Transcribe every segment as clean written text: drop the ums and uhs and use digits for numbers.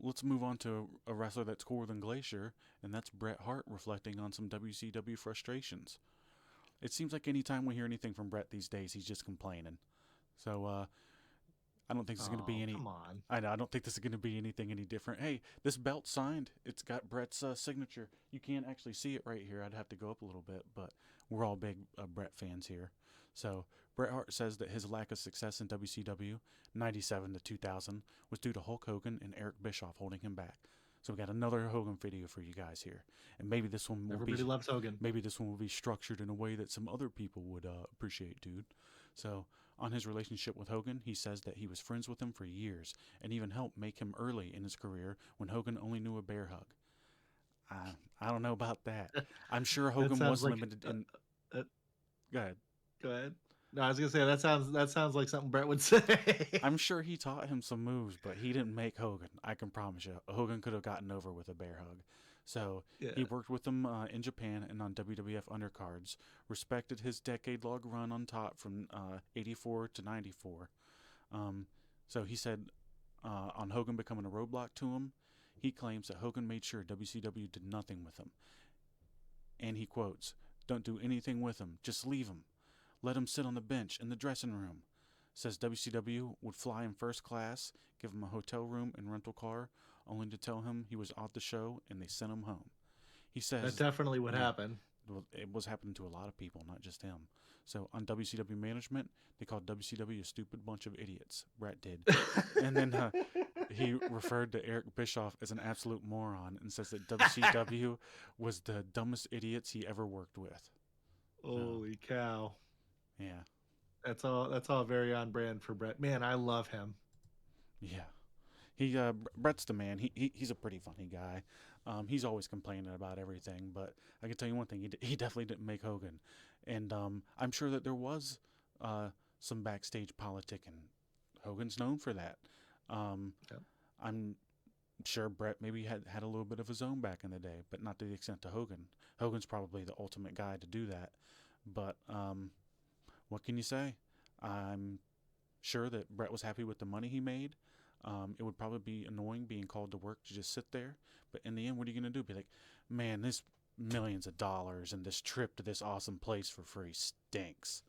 let's move on to a wrestler that's cooler than Glacier, and that's Bret Hart reflecting on some WCW frustrations. It seems like anytime we hear anything from Bret these days, he's just complaining. So I don't think this is going to be Oh, any. come on. I know. I don't think this is going to be anything any different. Hey, this belt signed. It's got Bret's signature. You can't actually see it right here. I'd have to go up a little bit, but we're all big Bret fans here. So Bret Hart says that his lack of success in WCW '97 to 2000 was due to Hulk Hogan and Eric Bischoff holding him back. So we got another Hogan video for you guys here, and maybe this one will Everybody be loves Hogan. maybe this one will be structured in a way that some other people would appreciate, dude. So on his relationship with Hogan, he says that he was friends with him for years and even helped make him early in his career when Hogan only knew a bear hug. I don't know about that. I'm sure That Hogan sounds was like. limited in. Uh, Go ahead. Go ahead. No, I was gonna say that sounds like something Brett would say. I'm sure he taught him some moves, but he didn't make Hogan. I can promise you. Hogan could have gotten over with a bear hug. So he Yeah. worked with him in Japan and on WWF undercards, respected his decade-long run on top from '84 to '94. So he said on Hogan becoming a roadblock to him, he claims that Hogan made sure WCW did nothing with him. And he quotes, "Don't do anything with him. Just leave him. Let him sit on the bench in the dressing room." Says WCW would fly him first class, give him a hotel room and rental car, only to tell him he was off the show and they sent him home. He That says, definitely would yeah, happen. well, it was happening to a lot of people, not just him. So on WCW management, they called WCW a stupid bunch of idiots. Brett did. And then he referred to Eric Bischoff as an absolute moron and says that WCW was the dumbest idiots he ever worked with. So, Holy cow. yeah. That's all very on brand for Brett. Man, I love him. Yeah. Brett's the man. He's a pretty funny guy. He's always complaining about everything, but I can tell you one thing: he definitely didn't make Hogan, and I'm sure that there was some backstage politicking. Hogan's known for that. Um, Yep. I'm sure Brett maybe had a little bit of his own back in the day, but not to the extent to Hogan. Hogan's probably the ultimate guy to do that, but what can you say? I'm sure that Brett was happy with the money he made. It would probably be annoying being called to work to just sit there. But in the end, what are you going to do? Be like, man, this millions of dollars and this trip to this awesome place for free stinks.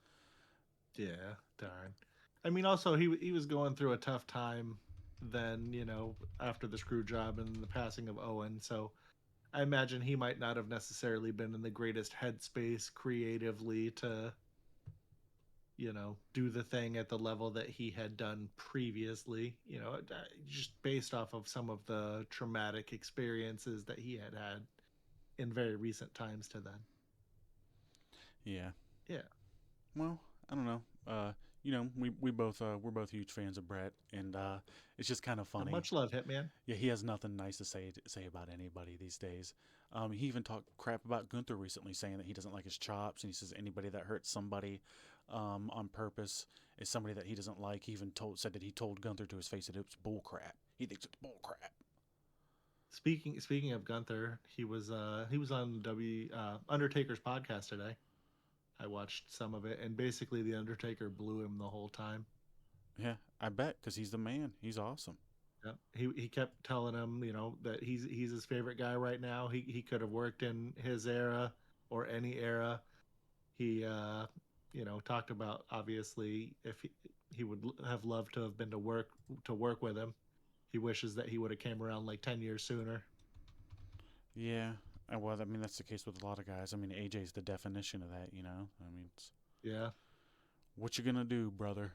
Yeah, darn. I mean, also he was going through a tough time then, after the screw job and the passing of Owen. So I imagine he might not have necessarily been in the greatest headspace creatively to, do the thing at the level that he had done previously. Just based off of some of the traumatic experiences that he had had in very recent times to then. Yeah. Yeah. Well, I don't know. We both we're both huge fans of Brett, and it's just kind of funny. Much love, Hitman. Yeah, he has nothing nice to say about anybody these days. He even talked crap about Gunther recently, saying that he doesn't like his chops, and he says anybody that hurts somebody on purpose is somebody that he doesn't like. He even said that he told Gunther to his face that it's bull crap. He thinks it's bull crap. Speaking of Gunther, he was on Undertaker's podcast today. I watched some of it, and basically the Undertaker blew him the whole time. Yeah, I bet because he's the man. He's awesome. Yeah, he kept telling him, that he's his favorite guy right now. He could have worked in his era or any era. He talked about obviously if he would have loved to have been to work with him. He wishes that he would have came around like 10 years sooner. Yeah, well, I mean that's the case with a lot of guys. I mean AJ's the definition of that. I mean, Yeah. what you gonna do, brother?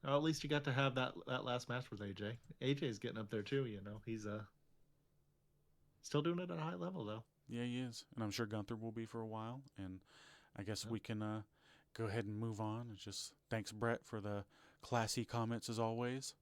Well, at least you got to have that last match with AJ. AJ's getting up there too. He's still doing it at a high level though. Yeah, he is, and I'm sure Gunther will be for a while. And I guess Yep. we can go ahead and move on. It's just thanks, Brett, for the classy comments as always.